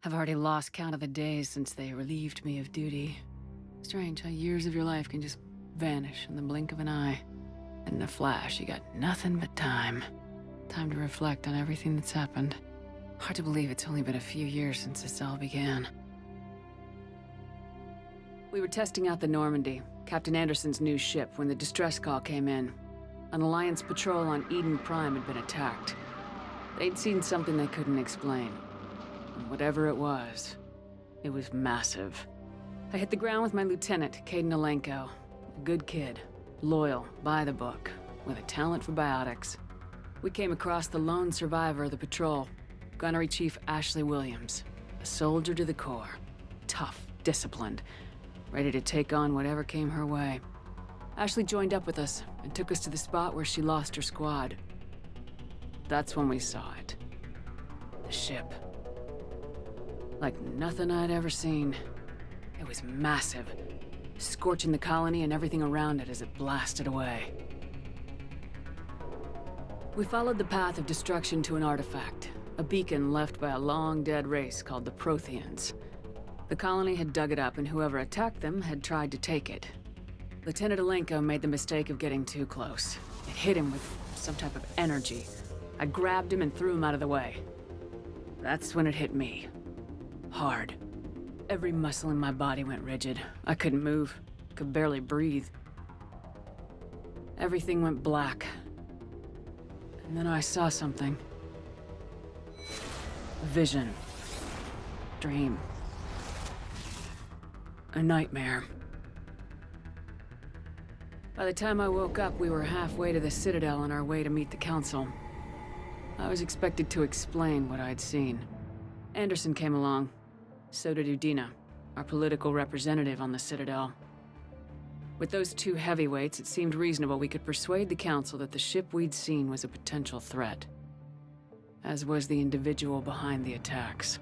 I've already lost count of the days since they relieved me of duty. Strange how years of your life can just vanish in the blink of an eye. In a flash, you got nothing but time. Time to reflect on everything that's happened. Hard to believe it's only been a few years since this all began. We were testing out the Normandy, Captain Anderson's new ship, when the distress call came in. An Alliance patrol on Eden Prime had been attacked. They'd seen something they couldn't explain. And whatever it was massive. I hit the ground with my lieutenant, Kaidan Alenko. A good kid, loyal, by the book, with a talent for biotics. We came across the lone survivor of the patrol, Gunnery Chief Ashley Williams. A soldier to the core. Tough, disciplined, ready to take on whatever came her way. Ashley joined up with us and took us to the spot where she lost her squad. That's when we saw it. The ship. Like nothing I'd ever seen. It was massive, scorching the colony and everything around it as it blasted away. We followed the path of destruction to an artifact, a beacon left by a long-dead race called the Protheans. The colony had dug it up, and whoever attacked them had tried to take it. Lieutenant Alenko made the mistake of getting too close. It hit him with some type of energy. I grabbed him and threw him out of the way. That's when it hit me. Hard. Every muscle in my body went rigid. I couldn't move, could barely breathe. Everything went black. And then I saw something. A vision. Dream. A nightmare. By the time I woke up, we were halfway to the Citadel on our way to meet the Council. I was expected to explain what I'd seen. Anderson came along. So did Udina, our political representative on the Citadel. With those two heavyweights, it seemed reasonable we could persuade the Council that the ship we'd seen was a potential threat. As was the individual behind the attacks.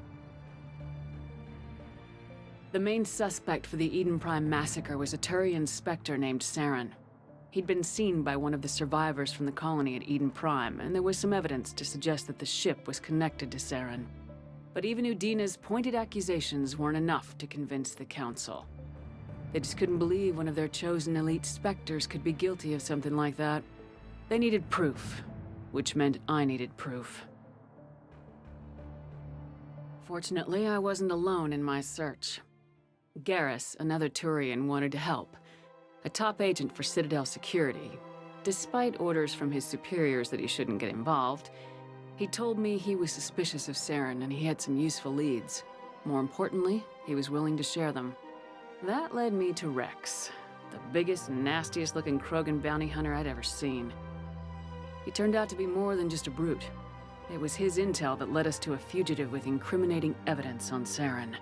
The main suspect for the Eden Prime massacre was a Turian Spectre named Saren. He'd been seen by one of the survivors from the colony at Eden Prime, and there was some evidence to suggest that the ship was connected to Saren. But even Udina's pointed accusations weren't enough to convince the Council. They just couldn't believe one of their chosen elite Spectres could be guilty of something like that. They needed proof, which meant I needed proof. Fortunately, I wasn't alone in my search. Garrus, another Turian, wanted to help. A top agent for Citadel security. Despite orders from his superiors that he shouldn't get involved, he told me he was suspicious of Saren and he had some useful leads. More importantly, he was willing to share them. That led me to Rex, the biggest, nastiest-looking Krogan bounty hunter I'd ever seen. He turned out to be more than just a brute. It was his intel that led us to a fugitive with incriminating evidence on Saren.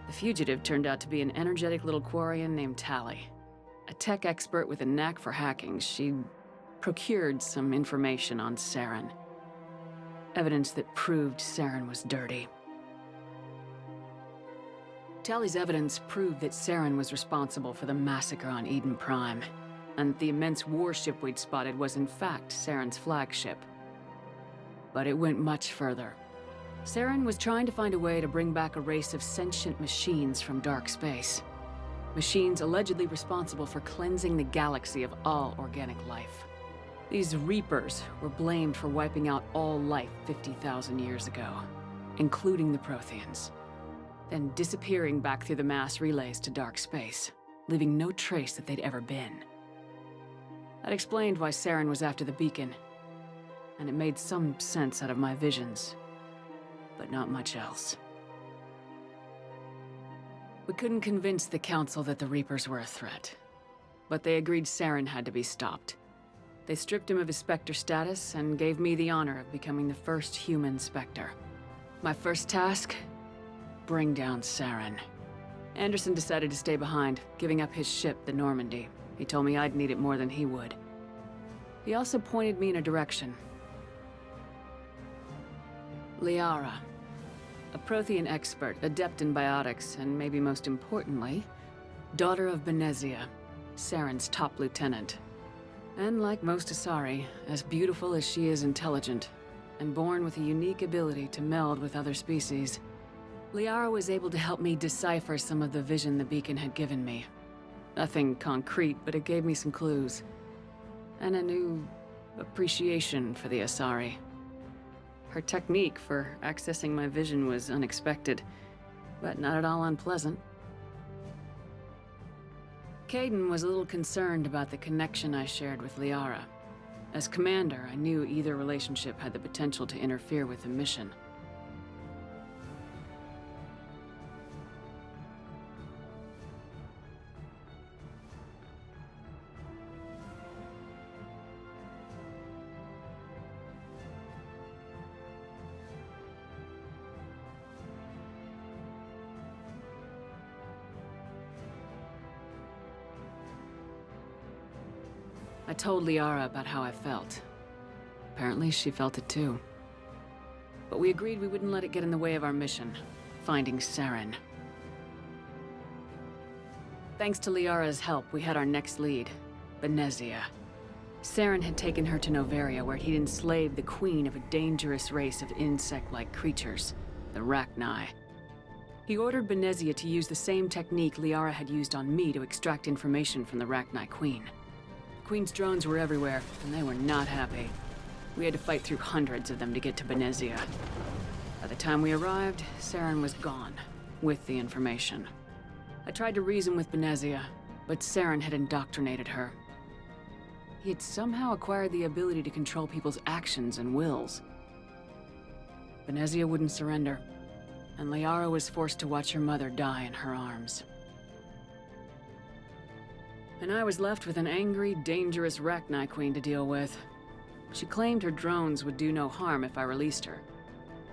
The fugitive turned out to be an energetic little Quarian named Tali. A tech expert with a knack for hacking, she procured some information on Saren. Evidence that proved Saren was dirty. Tali's evidence proved that Saren was responsible for the massacre on Eden Prime, and the immense warship we'd spotted was in fact Saren's flagship. But it went much further. Saren was trying to find a way to bring back a race of sentient machines from dark space. Machines allegedly responsible for cleansing the galaxy of all organic life. These Reapers were blamed for wiping out all life 50,000 years ago, including the Protheans, then disappearing back through the mass relays to dark space, leaving no trace that they'd ever been. That explained why Saren was after the beacon, and it made some sense out of my visions, but not much else. We couldn't convince the Council that the Reapers were a threat, but they agreed Saren had to be stopped. They stripped him of his Spectre status and gave me the honor of becoming the first human Spectre. My first task? Bring down Saren. Anderson decided to stay behind, giving up his ship, the Normandy. He told me I'd need it more than he would. He also pointed me in a direction. Liara, a Prothean expert, adept in biotics, and maybe most importantly, daughter of Benezia, Saren's top lieutenant. And like most Asari, as beautiful as she is intelligent, and born with a unique ability to meld with other species. Liara was able to help me decipher some of the vision the beacon had given me. Nothing concrete, but it gave me some clues. And a new appreciation for the Asari. Her technique for accessing my vision was unexpected, but not at all unpleasant. Kaidan was a little concerned about the connection I shared with Liara. As commander, I knew either relationship had the potential to interfere with the mission. I told Liara about how I felt. Apparently, she felt it too. But we agreed we wouldn't let it get in the way of our mission, finding Saren. Thanks to Liara's help, we had our next lead, Benezia. Saren had taken her to Noveria, where he'd enslaved the queen of a dangerous race of insect-like creatures, the Rachni. He ordered Benezia to use the same technique Liara had used on me to extract information from the Rachni queen. Queen's drones were everywhere, and they were not happy. We had to fight through hundreds of them to get to Benezia. By the time we arrived, Saren was gone, with the information. I tried to reason with Benezia, but Saren had indoctrinated her. He had somehow acquired the ability to control people's actions and wills. Benezia wouldn't surrender, and Liara was forced to watch her mother die in her arms. And I was left with an angry, dangerous Rachni queen to deal with. She claimed her drones would do no harm if I released her.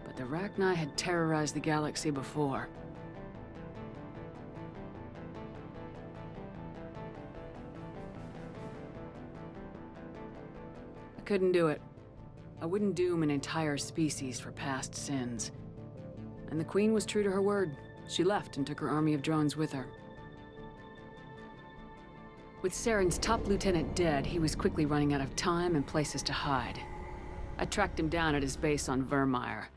But the Rachni had terrorized the galaxy before. I couldn't do it. I wouldn't doom an entire species for past sins. And the queen was true to her word. She left and took her army of drones with her. With Saren's top lieutenant dead, he was quickly running out of time and places to hide. I tracked him down at his base on Vermeer,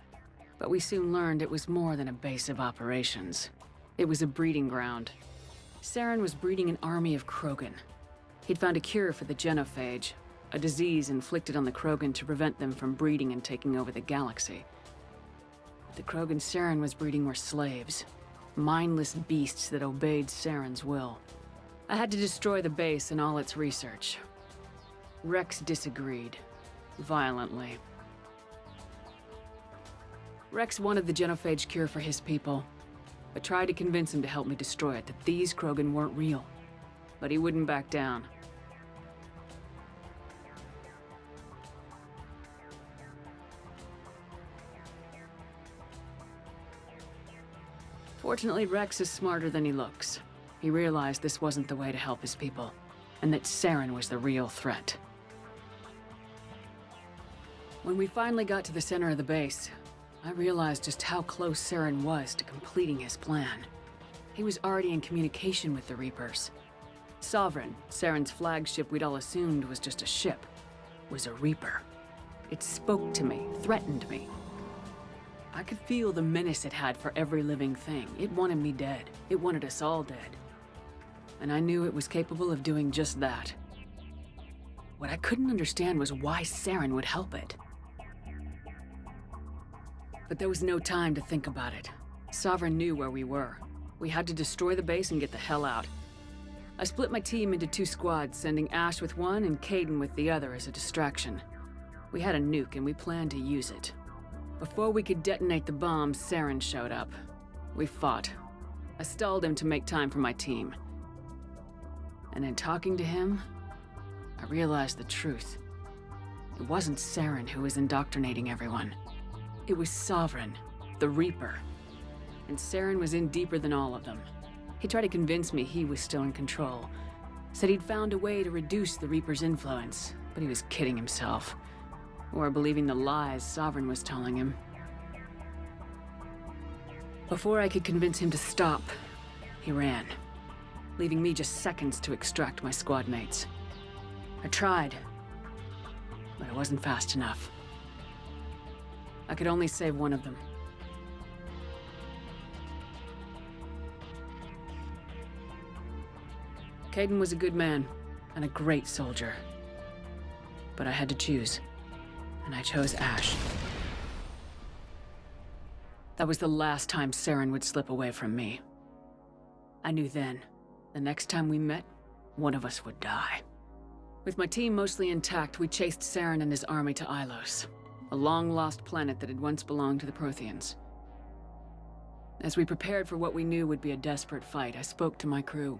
but we soon learned it was more than a base of operations. It was a breeding ground. Saren was breeding an army of Krogan. He'd found a cure for the genophage, a disease inflicted on the Krogan to prevent them from breeding and taking over the galaxy. The Krogan Saren was breeding were slaves, mindless beasts that obeyed Saren's will. I had to destroy the base and all its research. Rex disagreed, violently. Rex wanted the genophage cure for his people. I tried to convince him to help me destroy it, that these Krogan weren't real. But he wouldn't back down. Fortunately, Rex is smarter than he looks. He realized this wasn't the way to help his people, and that Saren was the real threat. When we finally got to the center of the base, I realized just how close Saren was to completing his plan. He was already in communication with the Reapers. Sovereign, Saren's flagship we'd all assumed was just a ship, was a Reaper. It spoke to me, threatened me. I could feel the menace it had for every living thing. It wanted me dead. It wanted us all dead. And I knew it was capable of doing just that. What I couldn't understand was why Saren would help it. But there was no time to think about it. Sovereign knew where we were. We had to destroy the base and get the hell out. I split my team into 2 squads, sending Ash with one and Kaidan with the other as a distraction. We had a nuke and we planned to use it. Before we could detonate the bomb, Saren showed up. We fought. I stalled him to make time for my team. And in talking to him, I realized the truth. It wasn't Saren who was indoctrinating everyone. It was Sovereign, the Reaper. And Saren was in deeper than all of them. He tried to convince me he was still in control. Said he'd found a way to reduce the Reaper's influence, but he was kidding himself. Or believing the lies Sovereign was telling him. Before I could convince him to stop, he ran, leaving me just seconds to extract my squad mates. I tried, but I wasn't fast enough. I could only save one of them. Kaidan was a good man, and a great soldier. But I had to choose, and I chose Ash. That was the last time Saren would slip away from me. I knew then, the next time we met, one of us would die. With my team mostly intact, we chased Saren and his army to Ilos, a long-lost planet that had once belonged to the Protheans. As we prepared for what we knew would be a desperate fight, I spoke to my crew.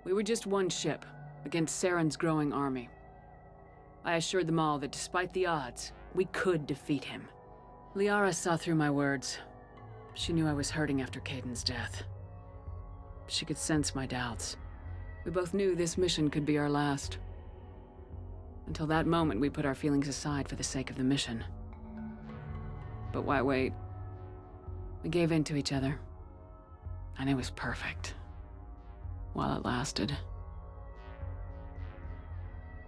We were just one ship, against Saren's growing army. I assured them all that despite the odds, we could defeat him. Liara saw through my words. She knew I was hurting after Kaidan's death. She could sense my doubts. We both knew this mission could be our last. Until that moment, we put our feelings aside for the sake of the mission. But why wait? We gave in to each other. And it was perfect. While it lasted.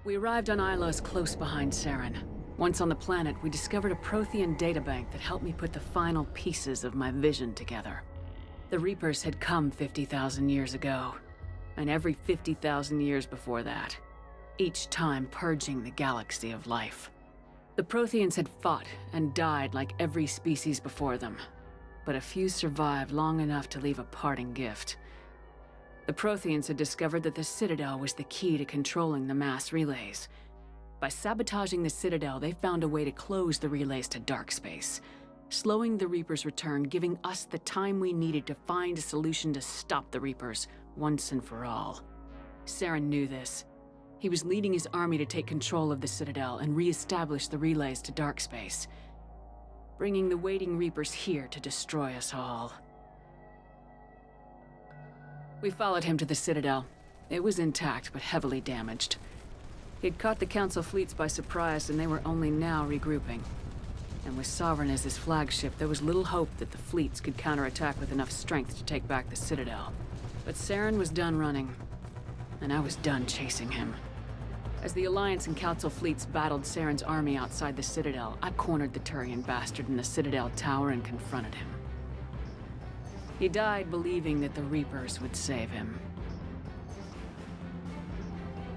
We arrived on Ilos close behind Saren. Once on the planet, we discovered a Prothean databank that helped me put the final pieces of my vision together. The Reapers had come 50,000 years ago, and every 50,000 years before that, each time purging the galaxy of life. The Protheans had fought and died like every species before them, but a few survived long enough to leave a parting gift. The Protheans had discovered that the Citadel was the key to controlling the mass relays. By sabotaging the Citadel, they found a way to close the relays to dark space, slowing the Reapers' return, giving us the time we needed to find a solution to stop the Reapers once and for all. Saren knew this. He was leading his army to take control of the Citadel and re-establish the relays to dark space, bringing the waiting Reapers here to destroy us all. We followed him to the Citadel. It was intact, but heavily damaged. He had caught the Council fleets by surprise, and they were only now regrouping. And with Sovereign as his flagship, there was little hope that the fleets could counterattack with enough strength to take back the Citadel. But Saren was done running, and I was done chasing him. As the Alliance and Council fleets battled Saren's army outside the Citadel, I cornered the Turian bastard in the Citadel tower and confronted him. He died believing that the Reapers would save him.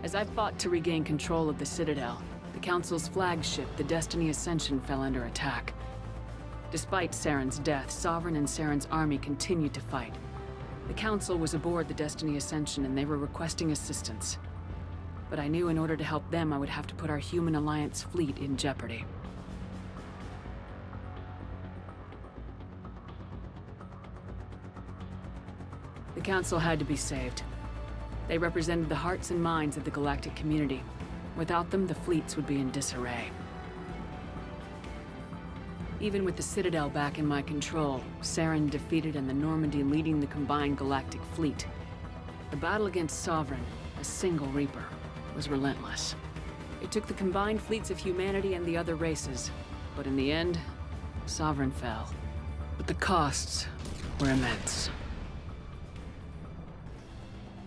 As I fought to regain control of the Citadel, the Council's flagship, the Destiny Ascension, fell under attack. Despite Saren's death, Sovereign and Saren's army continued to fight. The Council was aboard the Destiny Ascension and they were requesting assistance. But I knew in order to help them, I would have to put our Human Alliance fleet in jeopardy. The Council had to be saved. They represented the hearts and minds of the galactic community. Without them, the fleets would be in disarray. Even with the Citadel back in my control, Saren defeated and the Normandy leading the combined galactic fleet. The battle against Sovereign, a single Reaper, was relentless. It took the combined fleets of humanity and the other races, but in the end, Sovereign fell. But the costs were immense.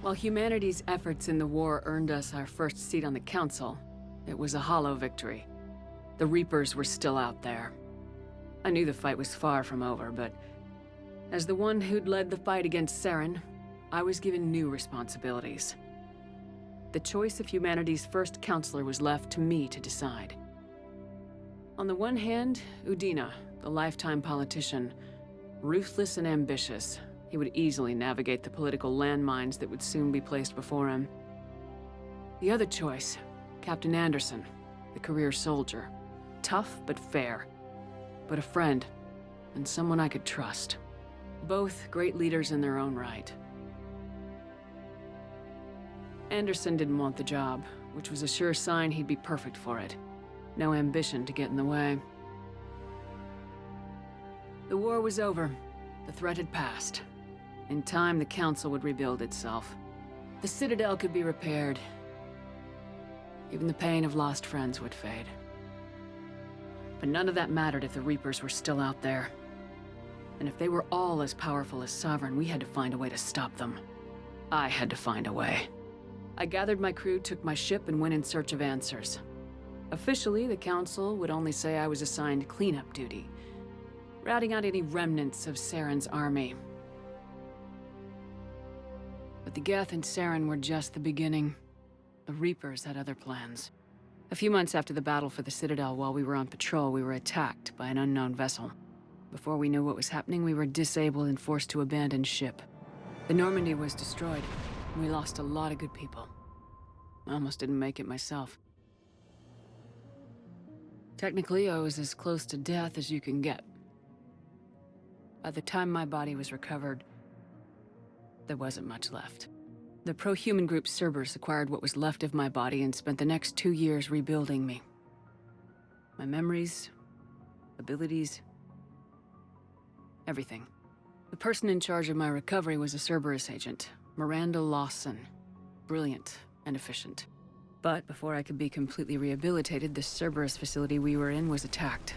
While humanity's efforts in the war earned us our first seat on the Council, it was a hollow victory. The Reapers were still out there. I knew the fight was far from over, but as the one who'd led the fight against Saren, I was given new responsibilities. The choice of humanity's first counselor was left to me to decide. On the one hand, Udina, the lifetime politician, ruthless and ambitious. He would easily navigate the political landmines that would soon be placed before him. The other choice, Captain Anderson, the career soldier. Tough but fair, but a friend, and someone I could trust. Both great leaders in their own right. Anderson didn't want the job, which was a sure sign he'd be perfect for it. No ambition to get in the way. The war was over. The threat had passed. In time, the Council would rebuild itself. The Citadel could be repaired. Even the pain of lost friends would fade. But none of that mattered if the Reapers were still out there. And if they were all as powerful as Sovereign, we had to find a way to stop them. I had to find a way. I gathered my crew, took my ship, and went in search of answers. Officially, the Council would only say I was assigned cleanup duty, routing out any remnants of Saren's army. But the Geth and Saren were just the beginning. The Reapers had other plans. A few months after the battle for the Citadel, while we were on patrol, we were attacked by an unknown vessel. Before we knew what was happening, we were disabled and forced to abandon ship. The Normandy was destroyed, and we lost a lot of good people. I almost didn't make it myself. Technically, I was as close to death as you can get. By the time my body was recovered, there wasn't much left. The pro-human group Cerberus acquired what was left of my body and spent the next 2 years rebuilding me. My memories, abilities, everything. The person in charge of my recovery was a Cerberus agent, Miranda Lawson. Brilliant and efficient. But before I could be completely rehabilitated, the Cerberus facility we were in was attacked.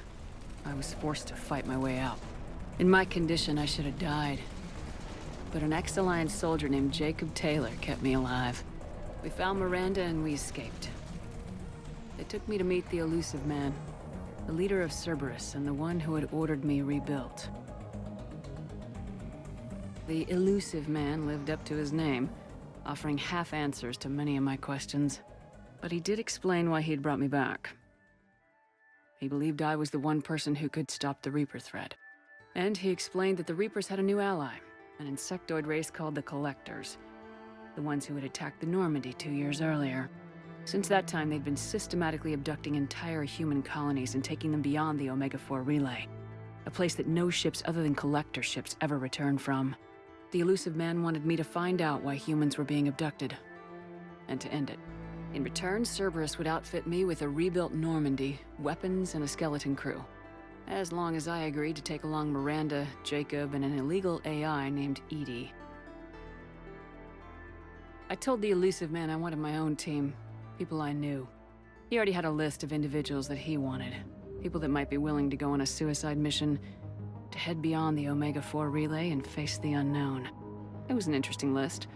I was forced to fight my way out. In my condition, I should have died. But an ex-Alliance soldier named Jacob Taylor kept me alive. We found Miranda and we escaped. They took me to meet the Elusive Man, the leader of Cerberus and the one who had ordered me rebuilt. The Elusive Man lived up to his name, offering half answers to many of my questions. But he did explain why he'd brought me back. He believed I was the one person who could stop the Reaper threat. And he explained that the Reapers had a new ally, an insectoid race called the Collectors, the ones who had attacked the Normandy 2 years earlier. Since that time, they'd been systematically abducting entire human colonies and taking them beyond the Omega-4 relay, a place that no ships other than Collector ships ever returned from. The Elusive Man wanted me to find out why humans were being abducted, and to end it. In return, Cerberus would outfit me with a rebuilt Normandy, weapons, and a skeleton crew. As long as I agreed to take along Miranda, Jacob, and an illegal AI named Edie. I told the Elusive Man I wanted my own team, people I knew. He already had a list of individuals that he wanted, people that might be willing to go on a suicide mission, to head beyond the Omega-4 relay and face the unknown. It was an interesting list.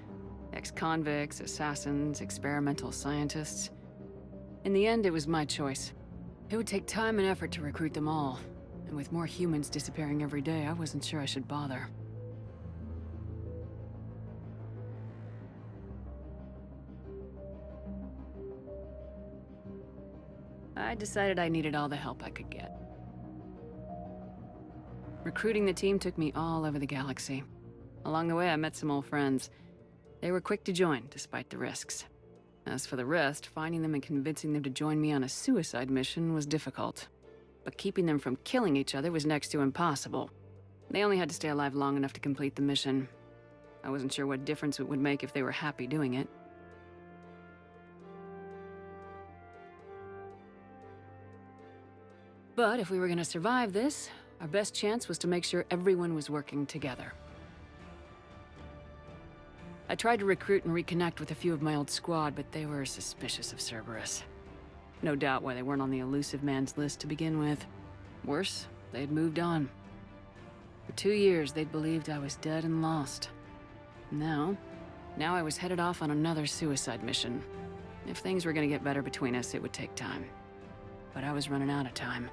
Ex-convicts, assassins, experimental scientists. In the end, it was my choice. It would take time and effort to recruit them all. And with more humans disappearing every day, I wasn't sure I should bother. I decided I needed all the help I could get. Recruiting the team took me all over the galaxy. Along the way, I met some old friends. They were quick to join, despite the risks. As for the rest, finding them and convincing them to join me on a suicide mission was difficult. But keeping them from killing each other was next to impossible. They only had to stay alive long enough to complete the mission. I wasn't sure what difference it would make if they were happy doing it. But if we were gonna survive this, our best chance was to make sure everyone was working together. I tried to recruit and reconnect with a few of my old squad, but they were suspicious of Cerberus. No doubt why they weren't on the Elusive Man's list to begin with. Worse, they'd moved on. For 2 years, they'd believed I was dead and lost. Now I was headed off on another suicide mission. If things were gonna get better between us, it would take time. But I was running out of time.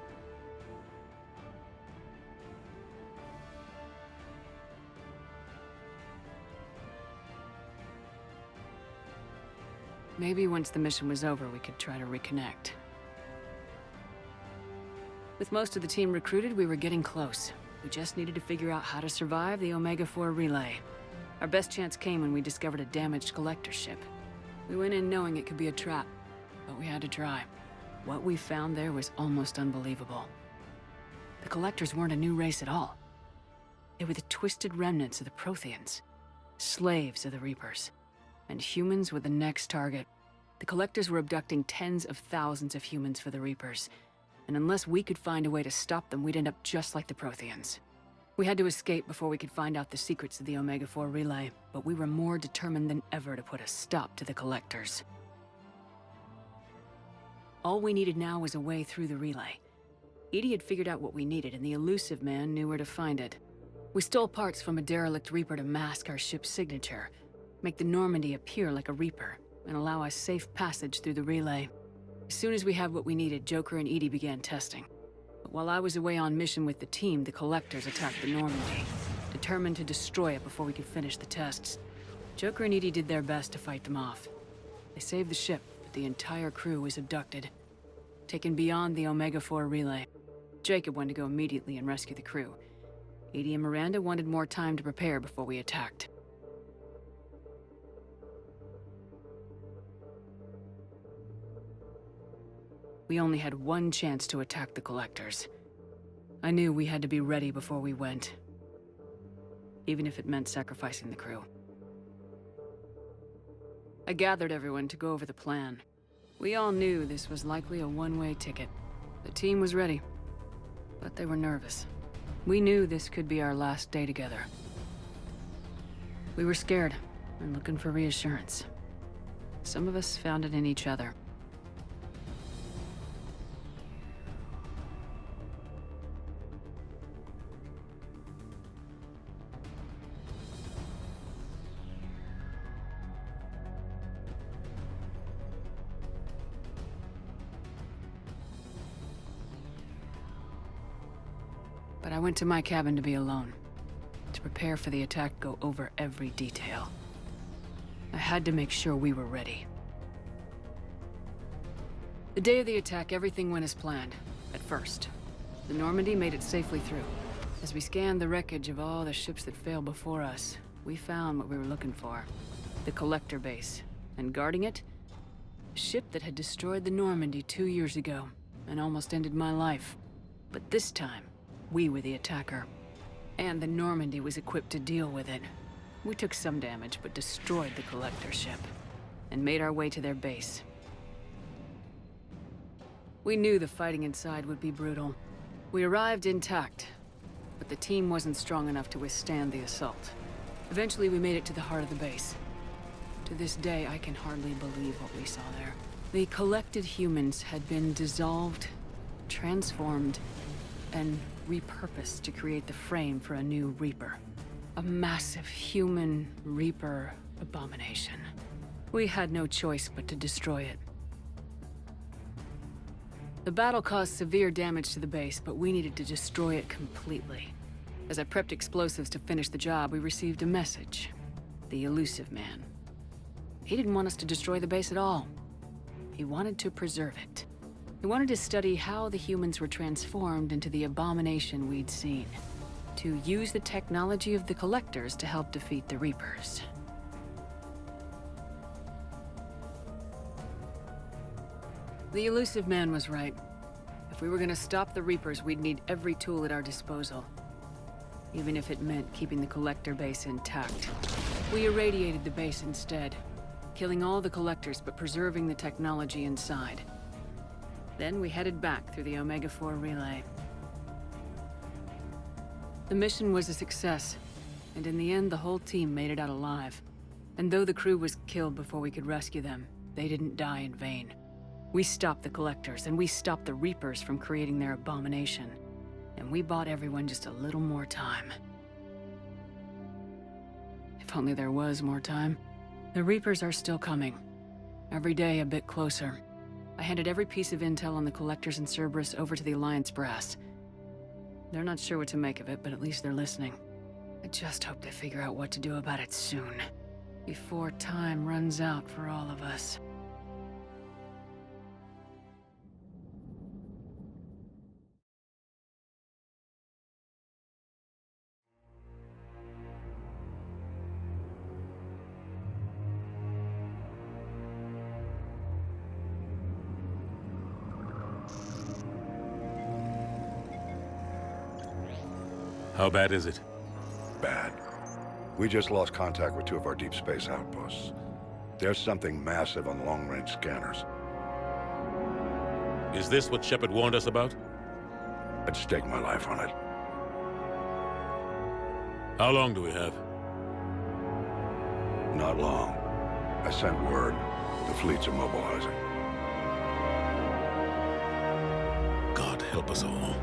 Maybe once the mission was over, we could try to reconnect. With most of the team recruited, we were getting close. We just needed to figure out how to survive the Omega-4 relay. Our best chance came when we discovered a damaged Collector ship. We went in knowing it could be a trap, but we had to try. What we found there was almost unbelievable. The Collectors weren't a new race at all. They were the twisted remnants of the Protheans, slaves of the Reapers. And humans were the next target. The Collectors were abducting tens of thousands of humans for the Reapers. And unless we could find a way to stop them, we'd end up just like the Protheans. We had to escape before we could find out the secrets of the Omega-4 relay, but we were more determined than ever to put a stop to the Collectors. All we needed now was a way through the relay. Edie had figured out what we needed, and the Elusive Man knew where to find it. We stole parts from a derelict Reaper to mask our ship's signature, make the Normandy appear like a Reaper, and allow us safe passage through the relay. As soon as we had what we needed, Joker and Edie began testing. But while I was away on mission with the team, the Collectors attacked the Normandy, determined to destroy it before we could finish the tests. Joker and Edie did their best to fight them off. They saved the ship, but the entire crew was abducted, taken beyond the Omega-4 relay. Jacob went to go immediately and rescue the crew. Edie and Miranda wanted more time to prepare before we attacked. We only had one chance to attack the Collectors. I knew we had to be ready before we went, even if it meant sacrificing the crew. I gathered everyone to go over the plan. We all knew this was likely a one-way ticket. The team was ready, but they were nervous. We knew this could be our last day together. We were scared and looking for reassurance. Some of us found it in each other. But I went to my cabin to be alone. To prepare for the attack, go over every detail. I had to make sure we were ready. The day of the attack, everything went as planned. At first, the Normandy made it safely through. As we scanned the wreckage of all the ships that failed before us, we found what we were looking for. The Collector base. And guarding it, a ship that had destroyed the Normandy 2 years ago and almost ended my life. But this time, we were the attacker. And the Normandy was equipped to deal with it. We took some damage, but destroyed the Collector ship, and made our way to their base. We knew the fighting inside would be brutal. We arrived intact, but the team wasn't strong enough to withstand the assault. Eventually, we made it to the heart of the base. To this day, I can hardly believe what we saw there. The collected humans had been dissolved, transformed, and repurposed to create the frame for a new Reaper. A massive human Reaper abomination. We had no choice but to destroy it. The battle caused severe damage to the base, but we needed to destroy it completely. As I prepped explosives to finish the job, we received a message. The Illusive Man. He didn't want us to destroy the base at all. He wanted to preserve it. He wanted to study how the humans were transformed into the abomination we'd seen. To use the technology of the Collectors to help defeat the Reapers. The Illusive Man was right. If we were gonna stop the Reapers, we'd need every tool at our disposal. Even if it meant keeping the Collector base intact. We irradiated the base instead, killing all the Collectors but preserving the technology inside. Then we headed back through the Omega-4 relay. The mission was a success, and in the end, the whole team made it out alive. And though the crew was killed before we could rescue them, they didn't die in vain. We stopped the Collectors, and we stopped the Reapers from creating their abomination. And we bought everyone just a little more time. If only there was more time. The Reapers are still coming. Every day a bit closer. I handed every piece of intel on the Collectors and Cerberus over to the Alliance brass. They're not sure what to make of it, but at least they're listening. I just hope they figure out what to do about it soon. Before time runs out for all of us. How bad is it? Bad. We just lost contact with 2 of our deep space outposts. There's something massive on the long-range scanners. Is this what Shepard warned us about? I'd stake my life on it. How long do we have? Not long. I sent word. The fleets are mobilizing. God help us all.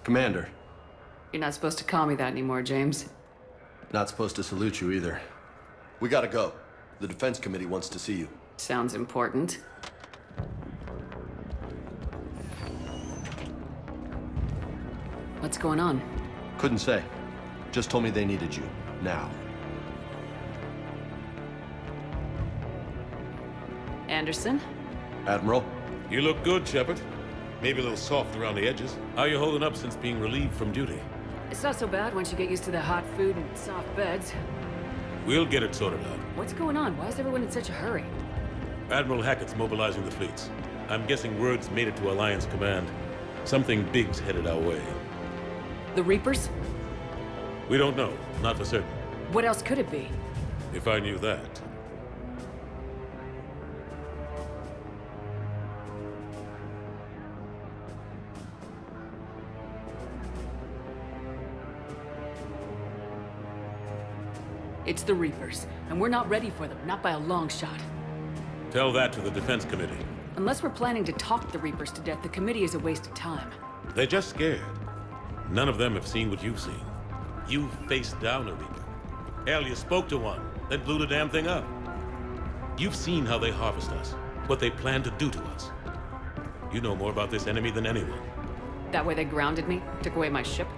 Commander, You're not supposed to call me that anymore, James. not supposed to salute you either. We gotta go. The Defense Committee wants to see you. Sounds important. What's going on? Couldn't say. Just told me they needed you. Now. Anderson? Admiral? You look good, Shepard. Maybe a little soft around the edges. How you holding up since being relieved from duty? It's not so bad once you get used to the hot food and soft beds. We'll get it sorted out. What's going on? Why is everyone in such a hurry? Admiral Hackett's mobilizing the fleets. I'm guessing word's made it to Alliance Command. Something big's headed our way. The Reapers? We don't know. Not for certain. What else could it be? If I knew that. It's the Reapers, and we're not ready for them, not by a long shot. Tell that to the Defense Committee. Unless we're planning to talk the Reapers to death, the committee is a waste of time. They're just scared. None of them have seen what you've seen. You faced down a Reaper. Hell, you spoke to one, then blew the damn thing up. You've seen how they harvest us, what they plan to do to us. You know more about this enemy than anyone. That way they grounded me, took away my ship.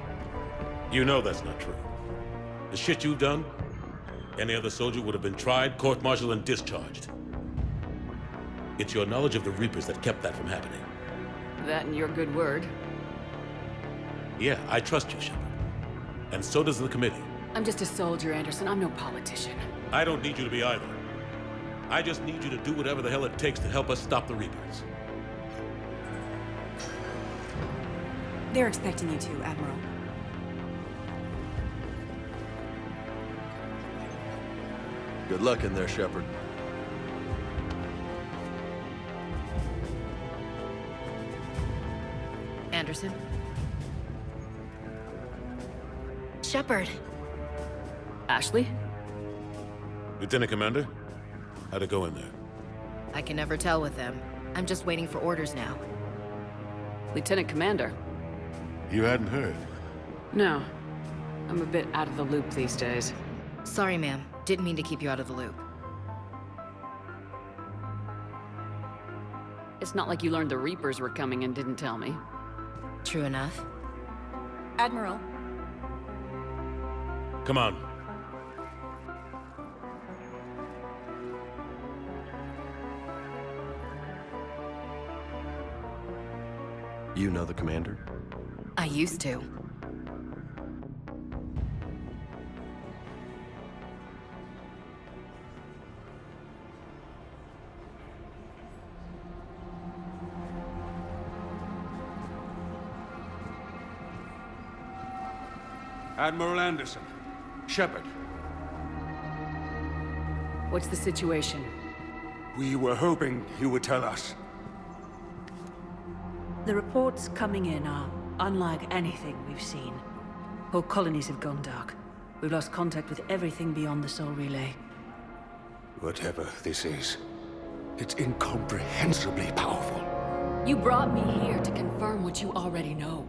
You know that's not true. The shit you've done, any other soldier would have been tried, court-martialed, and discharged. It's your knowledge of the Reapers that kept that from happening. That and your good word. Yeah, I trust you, Shepard. And so does the committee. I'm just a soldier, Anderson. I'm no politician. I don't need you to be either. I just need you to do whatever the hell it takes to help us stop the Reapers. They're expecting you to, Admiral. Good luck in there, Shepard. Anderson? Shepard. Ashley? Lieutenant Commander, how'd it go in there? I can never tell with them. I'm just waiting for orders now. Lieutenant Commander? You hadn't heard. No. I'm a bit out of the loop these days. Sorry, ma'am. Didn't mean to keep you out of the loop. It's not like you learned the Reapers were coming and didn't tell me. True enough. Admiral, Come on. You know the commander? I used to. Admiral Anderson. Shepard. What's the situation? We were hoping you would tell us. The reports coming in are unlike anything we've seen. Whole colonies have gone dark. We've lost contact with everything beyond the Soul Relay. Whatever this is, it's incomprehensibly powerful. You brought me here to confirm what you already know.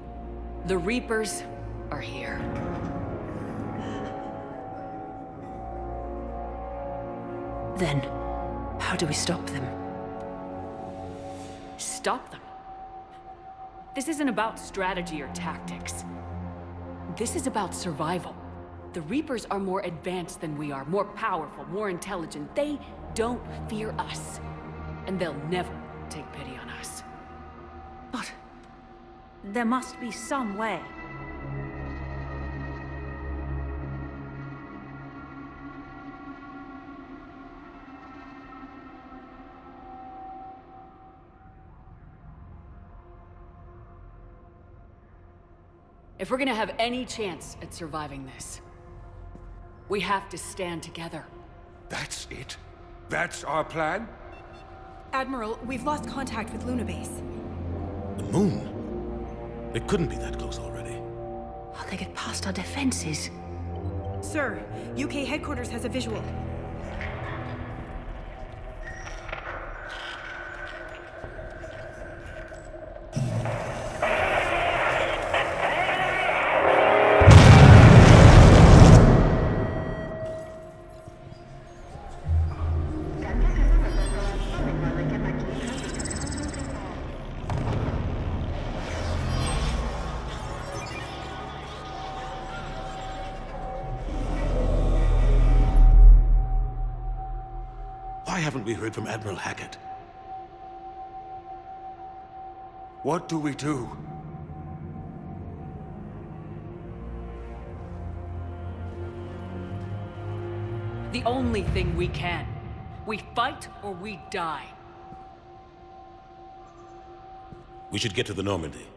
The Reapers are here. Then, how do we stop them? Stop them. This isn't about strategy or tactics. This is about survival. The Reapers are more advanced than we are, more powerful, more intelligent. They don't fear us. And they'll never take pity on us. But there must be some way. If we're gonna have any chance at surviving this, we have to stand together. That's it? That's our plan? Admiral, we've lost contact with Luna Base. The moon? It couldn't be that close already. How'd they get past our defenses? Sir, UK headquarters has a visual. Why haven't we heard from Admiral Hackett? What do we do? The only thing we can. We fight or we die. We should get to the Normandy.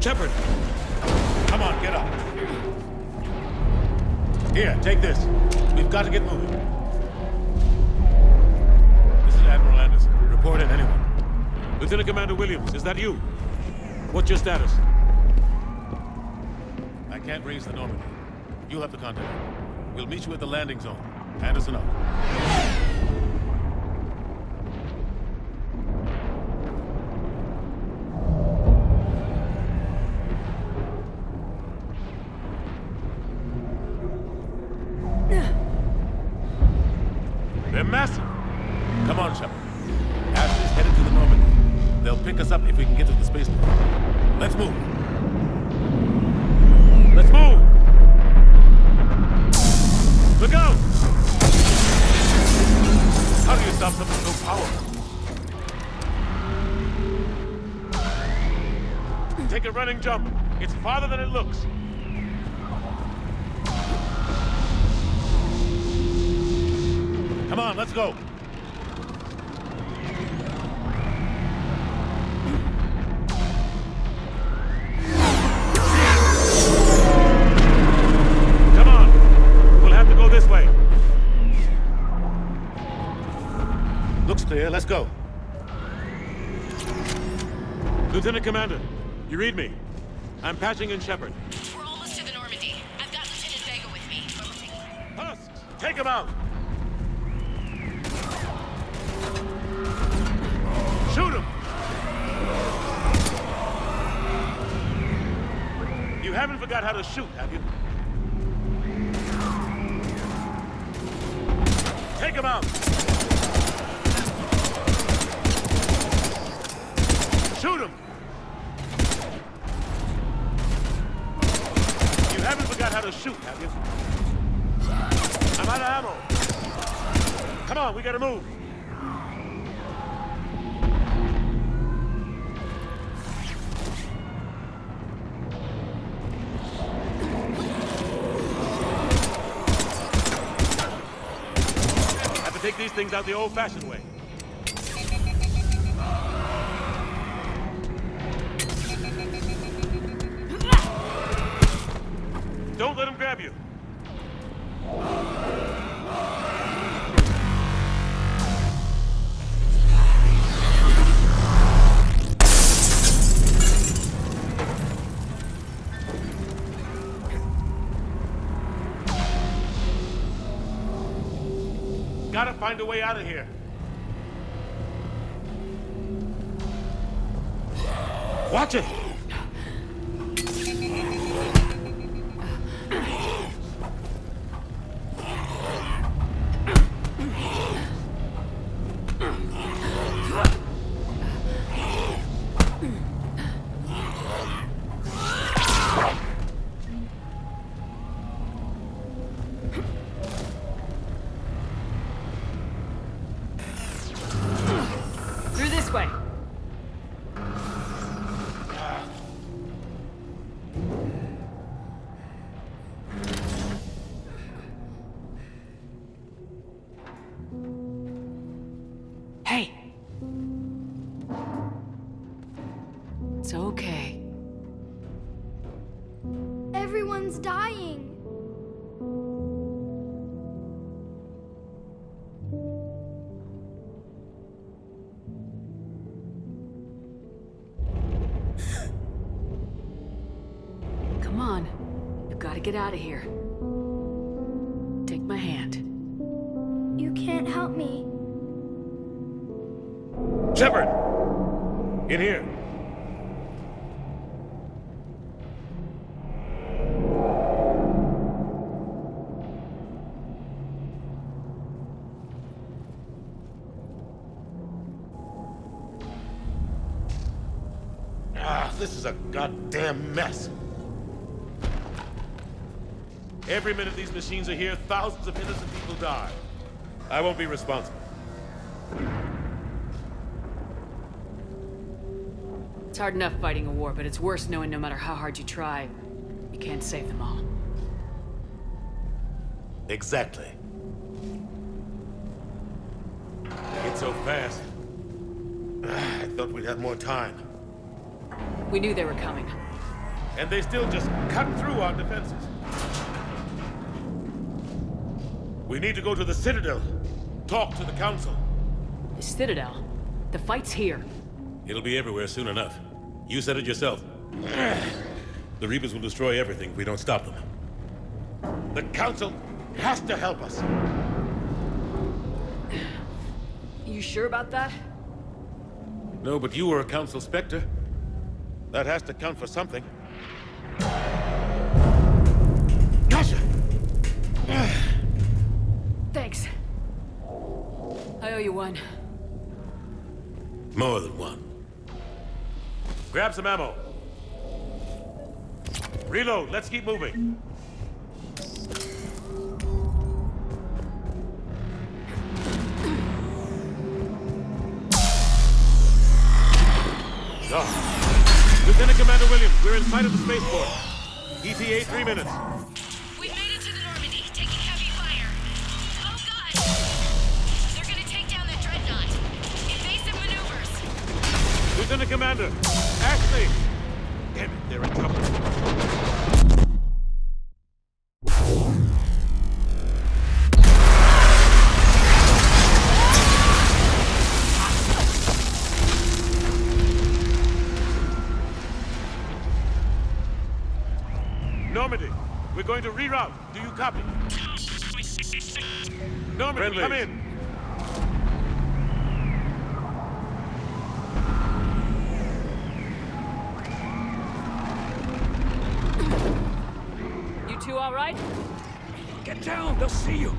Shepard! Come on, get up. Here, take this. We've got to get moving. This is Admiral Anderson. Report in, anyone. Lieutenant Commander Williams, is that you? What's your status? I can't raise the Normandy. You'll have to contact me. We'll meet you at the landing zone. Anderson out. They're massive. Come on, Shepard. Ash is headed to the Normandy. They'll pick us up if we can get to the spaceport. Let's move. Let's move! Look out! How do you stop something so powerful? Take a running jump. It's farther than it looks. Come on, let's go. Come on. We'll have to go this way. Looks clear. Let's go. Lieutenant Commander, you read me? I'm patching in Shepard. We're almost to the Normandy. I've got Lieutenant Vega with me. Husks, take him out. Shoot him! You haven't forgot how to shoot, have you? Take him out! Shoot him! You haven't forgot how to shoot, have you? I'm out of ammo. Come on, we gotta move. Take these things out the old-fashioned way. Don't let him grab you. Gotta find a way out of here. Watch it! Through this way. Hey. It's okay. Everyone's dying. Come on. You gotta get out of here. Take my hand. You can't help me. Shepard! In here. This is a goddamn mess. Every minute these machines are here, thousands of innocent people die. I won't be responsible. It's hard enough fighting a war, but it's worse knowing no matter how hard you try, you can't save them all. Exactly. It's so fast. I thought we'd have more time. We knew they were coming. And they still just cut through our defenses. We need to go to the Citadel. Talk to the Council. The Citadel? The fight's here. It'll be everywhere soon enough. You said it yourself. The Reapers will destroy everything if we don't stop them. The Council has to help us. You sure about that? No, but you were a Council Spectre. That has to count for something. Gotcha! Thanks. I owe you one. More than one. Grab some ammo. Reload, let's keep moving. Lieutenant Commander Williams, we're in sight of the spaceport. ETA 3 minutes. We've made it to the Normandy, taking heavy fire. Oh god! They're gonna take down that dreadnought. Invasive maneuvers. Lieutenant Commander, Ashley! Damn it, they're in trouble. Normandy, we're going to reroute. Do you copy? Normandy, come in. You two all right? Get down, they'll see you.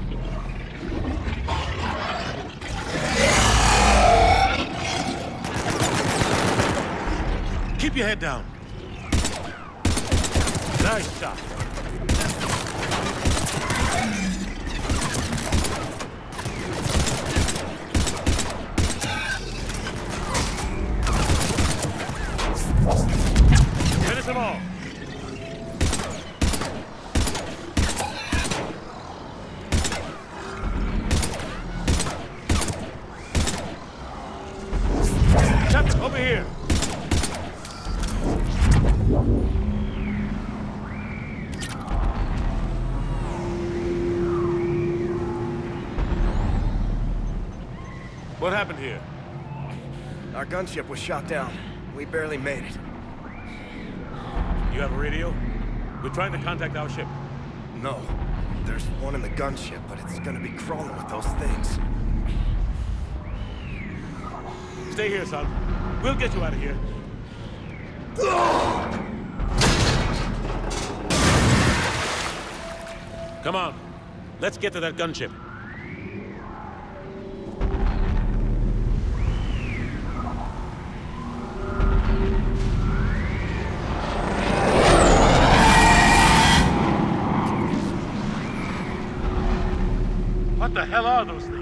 Keep your head down. Nice shot. Finish them all. Captain, over here. What happened here? Our gunship was shot down. We barely made it. You have a radio? We're trying to contact our ship. No. There's one in the gunship, but it's gonna be crawling with those things. Stay here, son. We'll get you out of here. Come on. Let's get to that gunship. What the hell are those things?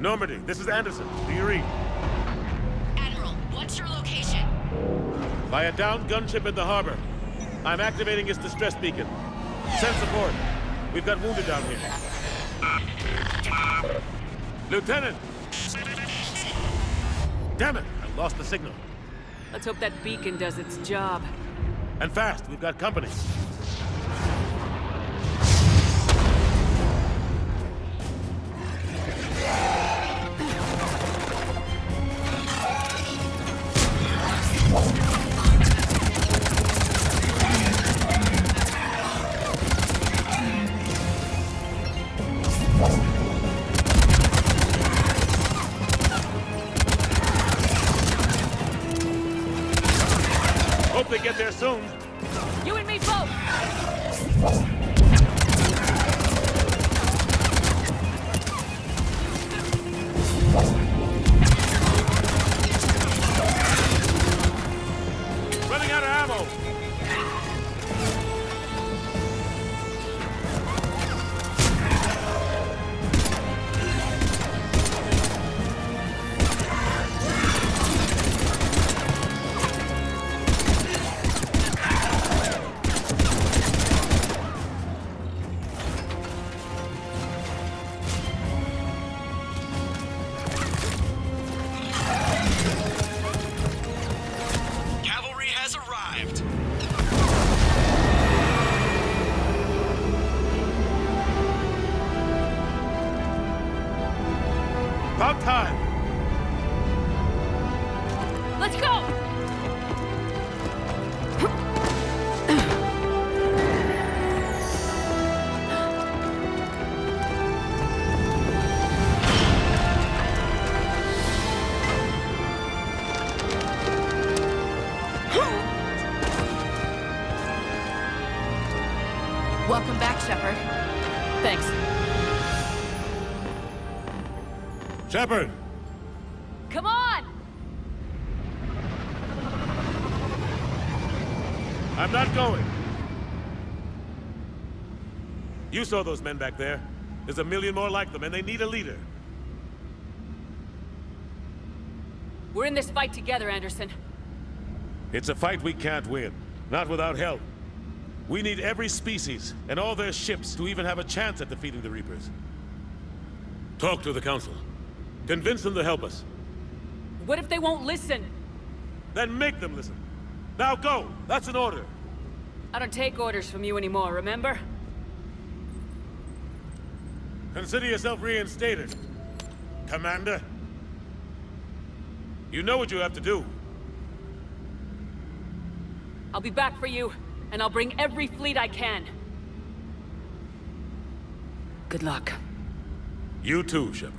Normandy, this is Anderson. Do you read? Admiral, what's your location? By a downed gunship in the harbor. I'm activating its distress beacon. Send support. We've got wounded down here. Lieutenant! Damn it! I lost the signal. Let's hope that beacon does its job. And fast, we've got company. Hope they get there soon. You and me both! Running out of ammo. Cavalry has arrived. About time. Let's go! Welcome back, Shepard. Thanks. Shepard! Come on! I'm not going. You saw those men back there. There's a million more like them, and they need a leader. We're in this fight together, Anderson. It's a fight we can't win. Not without help. We need every species and all their ships to even have a chance at defeating the Reapers. Talk to the Council. Convince them to help us. What if they won't listen? Then make them listen. Now go! That's an order! I don't take orders from you anymore, remember? Consider yourself reinstated, Commander. You know what you have to do. I'll be back for you, and I'll bring every fleet I can. Good luck. You too, Shepard.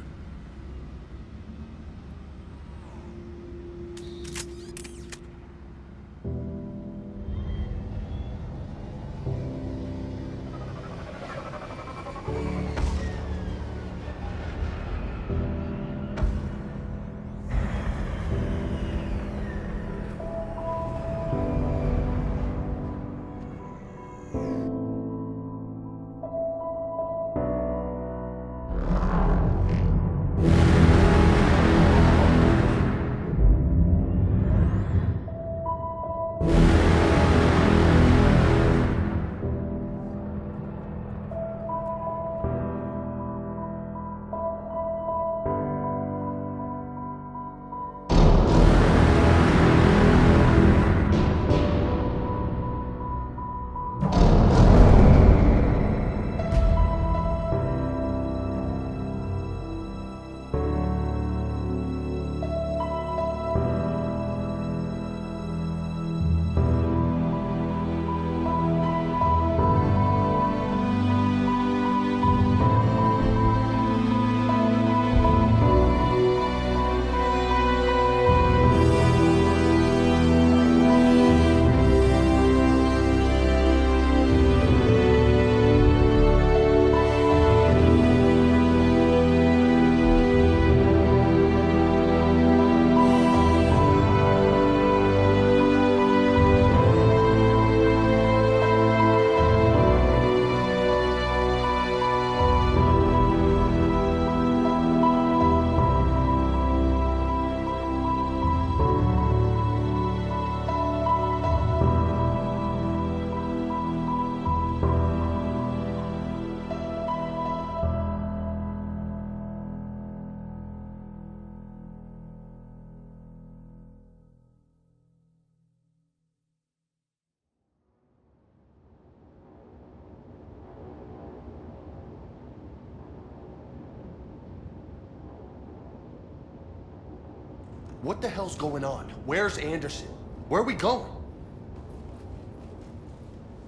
What the hell's going on? Where's Anderson? Where are we going?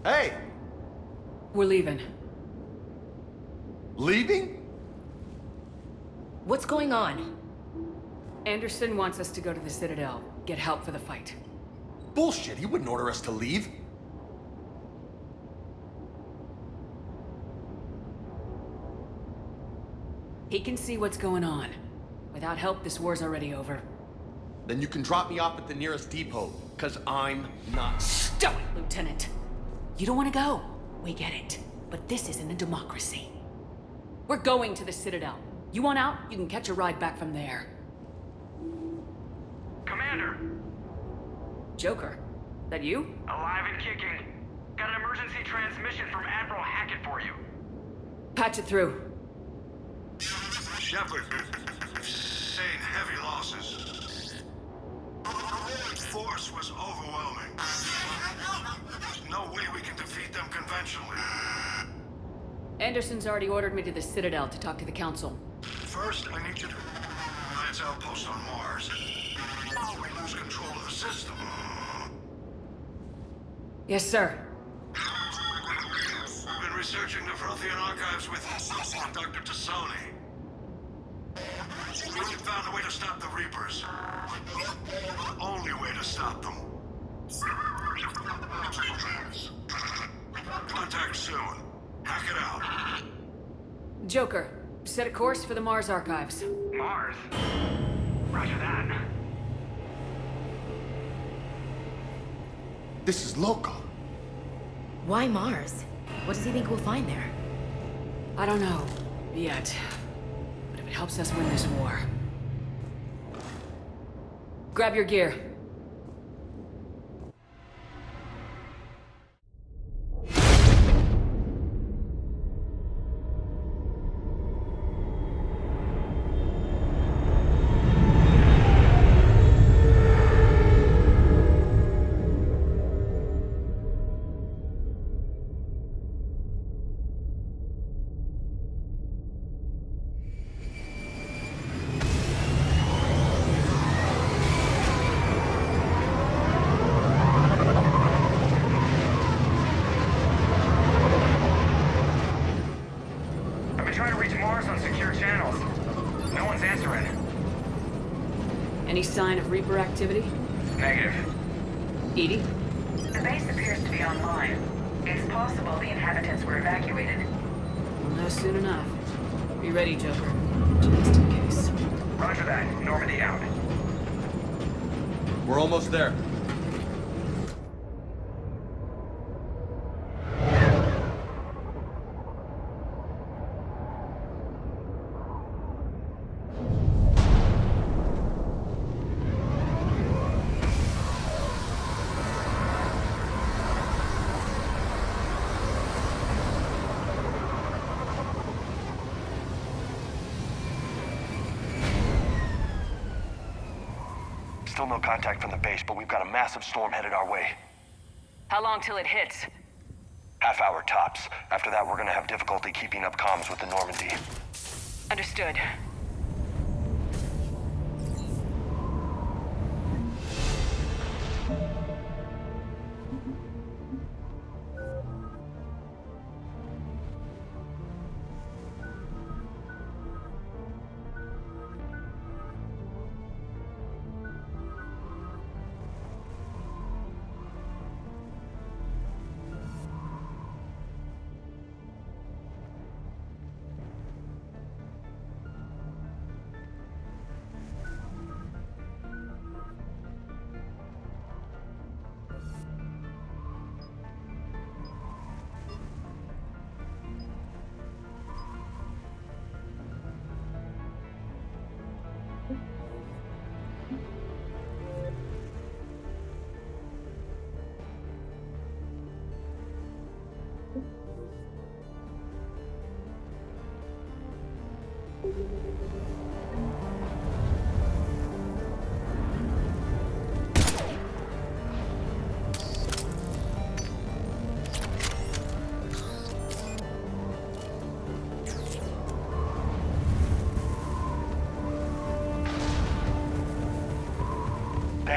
Hey! We're leaving. Leaving? What's going on? Anderson wants us to go to the Citadel, get help for the fight. Bullshit, he wouldn't order us to leave. He can see what's going on. Without help, this war's already over. Then you can drop me off at the nearest depot, cause I'm not. Stow it, Lieutenant! You don't want to go. We get it. But this isn't a democracy. We're going to the Citadel. You want out, you can catch a ride back from there. Commander! Joker, that you? Alive and kicking. Got an emergency transmission from Admiral Hackett for you. Patch it through. Shepard, sustained heavy losses. The force was overwhelming. There's no way we can defeat them conventionally. Anderson's already ordered me to the Citadel to talk to the Council. First, I need you to Alliance outpost on Mars. We lose control of the system. Yes, sir. We've been researching the Prothean archives with Dr. Tassoni. We found a way to stop the Reapers. The only way to stop them. Contact soon. Hack it out. Joker, set a course for the Mars archives. Mars? Roger that. This is loco. Why Mars? What does he think we'll find there? I don't know. Yet. But if it helps us win this war... Grab your gear. Any sign of Reaper activity? Negative. Edie? The base appears to be online. It's possible the inhabitants were evacuated. We'll know soon enough. Be ready, Joker. Just in case. Roger that. Normandy out. We're almost there. Still no contact from the base, but we've got a massive storm headed our way. How long till it hits? Half hour tops. After that, we're gonna have difficulty keeping up comms with the Normandy. Understood.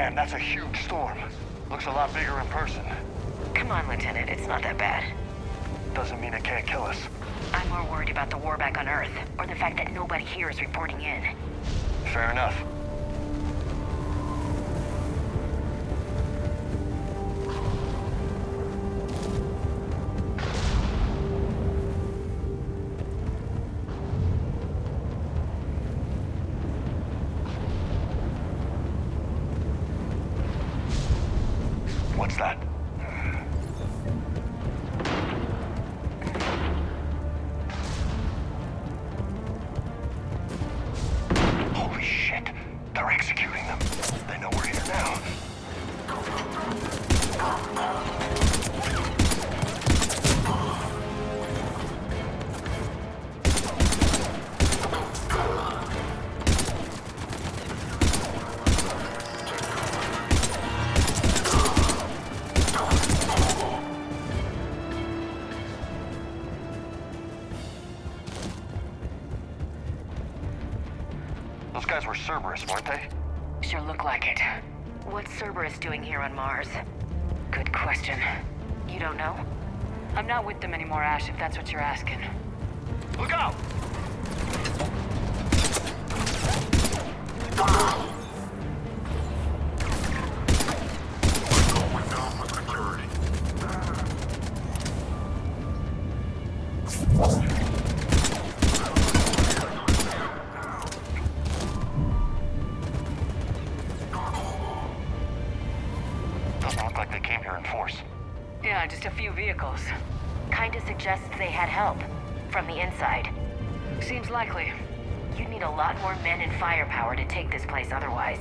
Damn, that's a huge storm. Looks a lot bigger in person. Come on, Lieutenant, it's not that bad. Doesn't mean it can't kill us. I'm more worried about the war back on Earth, or the fact that nobody here is reporting in. Fair enough. What's that? Holy shit! They're executing them. They know we're here now. Those guys were Cerberus, weren't they? Sure look like it. What's Cerberus doing here on Mars? Good question. You don't know? I'm not with them anymore, Ash, if that's what you're asking. Look out! Doesn't look like they came here in force. Yeah, just a few vehicles. Kinda suggests they had help. From the inside. Seems likely. You'd need a lot more men and firepower to take this place otherwise.